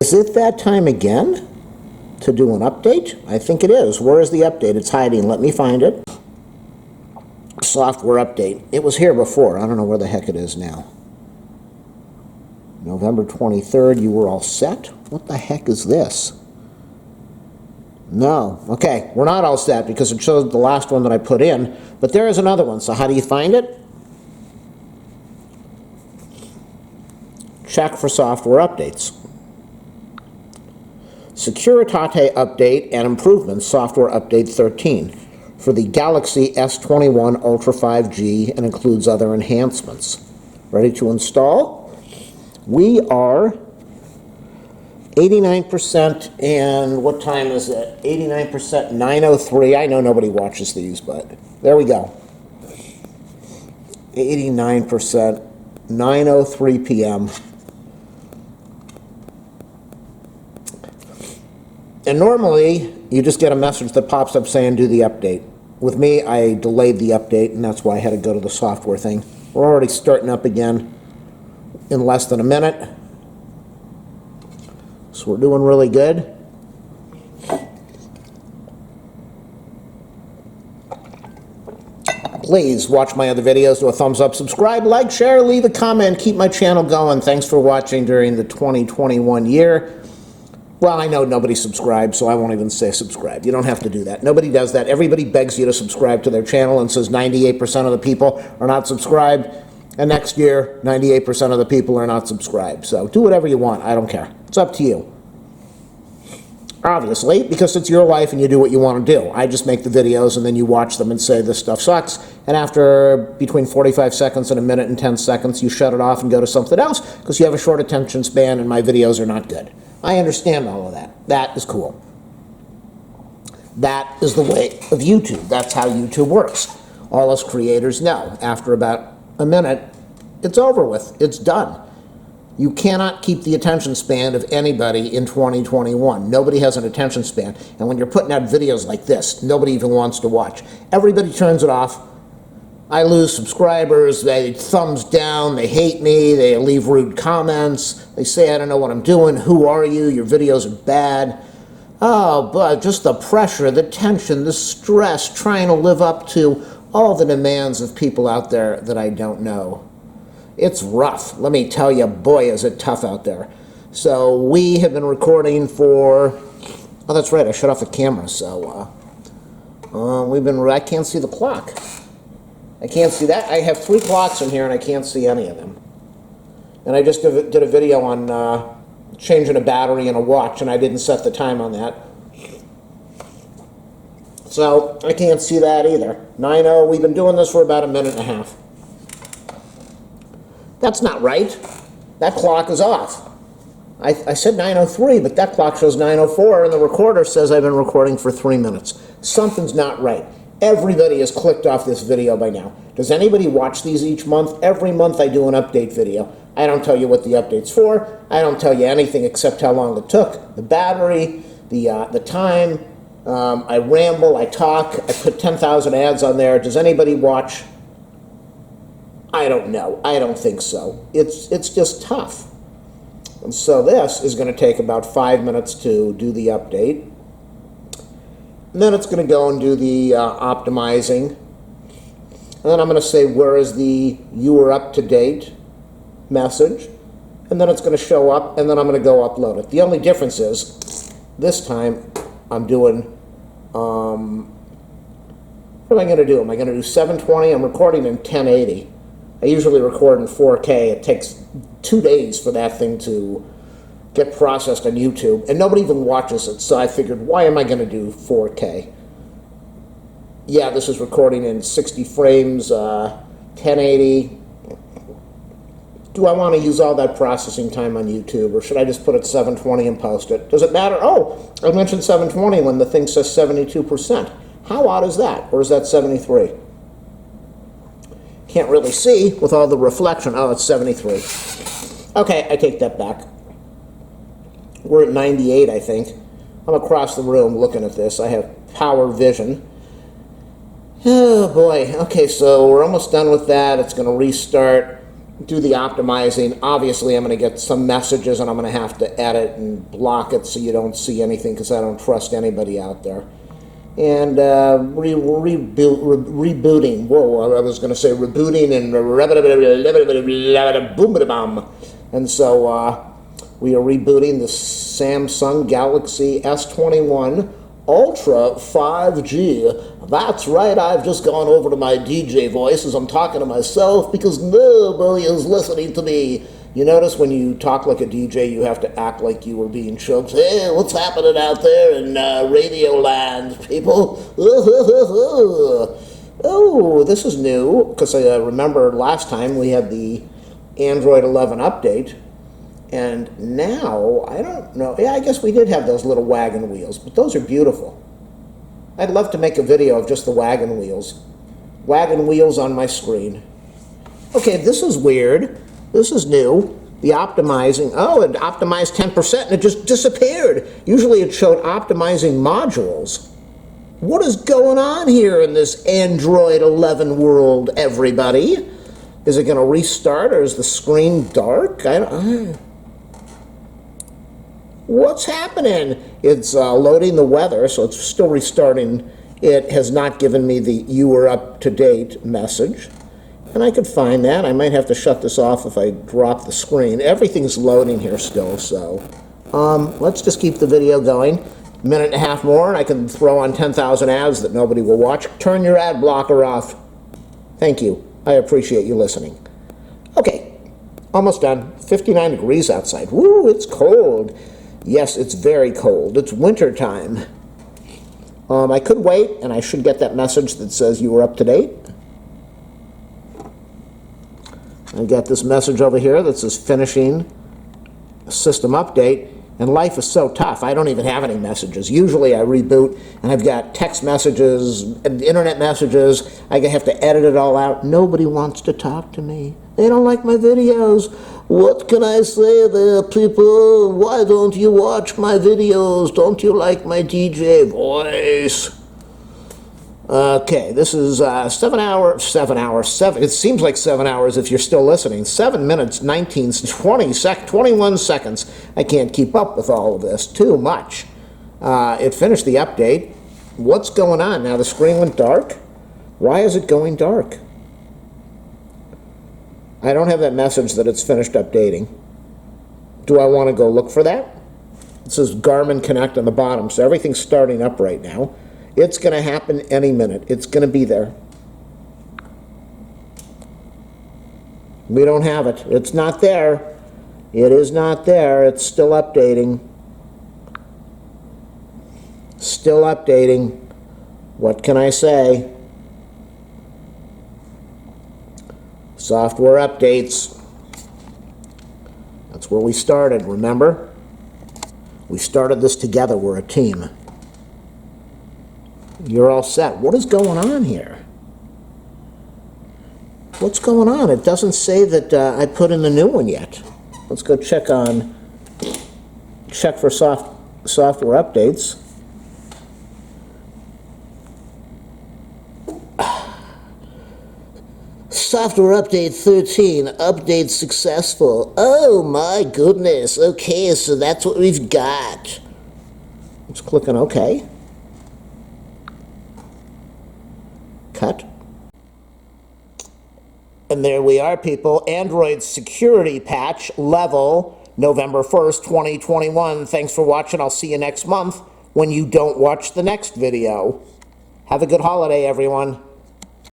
Is it that time again to do an update? I think it is. Where is the update? It's hiding. Let me find it. Software update. It was here before. I don't know where the heck it is now. November 23rd, you were all set? What the heck is this? No. Okay, we're not all set because it shows the last one that I put in, but there is another one. So how do you find it? Check for software updates. Securitate update and improvements, software update 13 for the Galaxy S21 Ultra 5G and includes other enhancements. Ready to install? We are 89%, and what time is it? 89%, 9:03. I know nobody watches these, but there we go. 89%, 9:03 p.m. And normally, you just get a message that pops up saying do the update. With me, I delayed the update, and that's why I had to go to the software thing. We're already starting up again in less than a minute. So we're doing really good. Please watch my other videos, do a thumbs up, subscribe, like, share, leave a comment, keep my channel going. Thanks for watching during the 2021 year. Well, I know nobody subscribes, so I won't even say subscribe. You don't have to do that. Nobody does that. Everybody begs you to subscribe to their channel and says 98% of the people are not subscribed. And next year, 98% of the people are not subscribed. So do whatever you want. I don't care. It's up to you. Obviously, because it's your life and you do what you want to do. I just make the videos and then you watch them and say this stuff sucks. And after between 45 seconds and a minute and 10 seconds, you shut it off and go to something else because you have a short attention span and my videos are not good. I understand all of that. That is cool. That is the way of YouTube. That's how YouTube works. All us creators know. After about a minute, it's over with. It's done. You cannot keep the attention span of anybody in 2021. Nobody has an attention span. And when you're putting out videos like this, nobody even wants to watch. Everybody turns it off. I lose subscribers, they thumbs down, they hate me, they leave rude comments, they say I don't know what I'm doing, who are you, your videos are bad. Oh, but just the pressure, the tension, the stress, trying to live up to all the demands of people out there that I don't know. It's rough. Let me tell you, boy, is it tough out there. So we have been recording for, oh, that's right, I shut off the camera, so I can't see the clock. I can't see that. I have 3 clocks in here and I can't see any of them. And I just did a video on changing a battery in a watch and I didn't set the time on that. So I can't see that either. 9:00, we've been doing this for about a minute and a half. That's not right. That clock is off. I said 9:03, but that clock shows 9:04 and the recorder says I've been recording for 3 minutes. Something's not right. Everybody has clicked off this video by now. Does anybody watch these each month? Every month I do an update video. I don't tell you what the update's for. I don't tell you anything except how long it took. The battery, the time. I ramble, I talk. I put 10,000 ads on there. Does anybody watch? I don't know. I don't think so. It's just tough. And so this is going to take about 5 minutes to do the update. And then it's going to go and do the optimizing. And then I'm going to say, where is the you are up to date message? And then it's going to show up, and then I'm going to go upload it. The only difference is, this time I'm doing, what am I going to do? Am I going to do 720? I'm recording in 1080. I usually record in 4K. It takes 2 days for that thing to get processed on YouTube, and nobody even watches it, so I figured, why am I going to do 4K? Yeah, this is recording in 60 frames, 1080. Do I want to use all that processing time on YouTube, or should I just put it 720 and post it? Does it matter? Oh, I mentioned 720 when the thing says 72%. How odd is that? Or is that 73? Can't really see with all the reflection. Oh, it's 73. Okay, I take that back. We're at 98, I think. I'm across the room looking at this. I have power vision. Oh boy. Okay, so we're almost done with that. It's going to restart. do the optimizing. Obviously, I'm going to get some messages, and I'm going to have to edit and block it so you don't see anything, because I don't trust anybody out there. And rebooting. Whoa, I was going to say rebooting and and so we are rebooting the Samsung Galaxy S21 Ultra 5G. That's right, I've just gone over to my DJ voice as I'm talking to myself because nobody is listening to me. You notice when you talk like a DJ, you have to act like you were being choked. Hey, what's happening out there in radio land, people? Oh, this is new, because I remember last time we had the Android 11 update, and now, I don't know, yeah, I guess we did have those little wagon wheels, but those are beautiful. I'd love to make a video of just the wagon wheels. Wagon wheels on my screen. Okay, this is weird. This is new. The optimizing, oh, it optimized 10% and it just disappeared. Usually it showed optimizing modules. What is going on here in this Android 11 world, everybody? Is it going to restart, or is the screen dark? What's happening? It's loading the weather, so it's still restarting. It has not given me the "you are up to date" message. And I could find that. I might have to shut this off if I drop the screen. Everything's loading here still, so let's just keep the video going. A minute and a half more, and I can throw on 10,000 ads that nobody will watch. Turn your ad blocker off. Thank you. I appreciate you listening. Okay, almost done. 59 degrees outside. Woo, it's cold. Yes, it's very cold. It's winter time. I could wait, and I should get that message that says you were up to date. I got this message over here that says finishing system update, and life is so tough. I don't even have any messages. Usually I reboot and I've got text messages and internet messages. I have to edit it all out. Nobody wants to talk to me. They don't like my videos. What can I say there, people? Why don't you watch my videos? Don't you like my DJ voice? Okay, this is 7 hours, it seems like 7 hours if you're still listening. 7 minutes, 21 seconds. I can't keep up with all of this, too much. It finished the update. What's going on? Now the screen went dark? Why is it going dark? I don't have that message that it's finished updating. Do I want to go look for that? It says Garmin Connect on the bottom, so everything's starting up right now. It's going to happen any minute. It's going to be there. We don't have it. It's not there. It is not there. It's still updating. Still updating. What can I say? Software updates. That's where we started, remember? We started this together. We're a team. You're all set. What is going on here? What's going on? It doesn't say that I put in the new one yet. Let's go check for software updates. Software update 13, update successful. Oh my goodness. Okay, so that's what we've got. Let's click on OK. Cut. And there we are, people. Android security patch level November 1st, 2021. Thanks for watching. I'll see you next month when you don't watch the next video. Have a good holiday, everyone.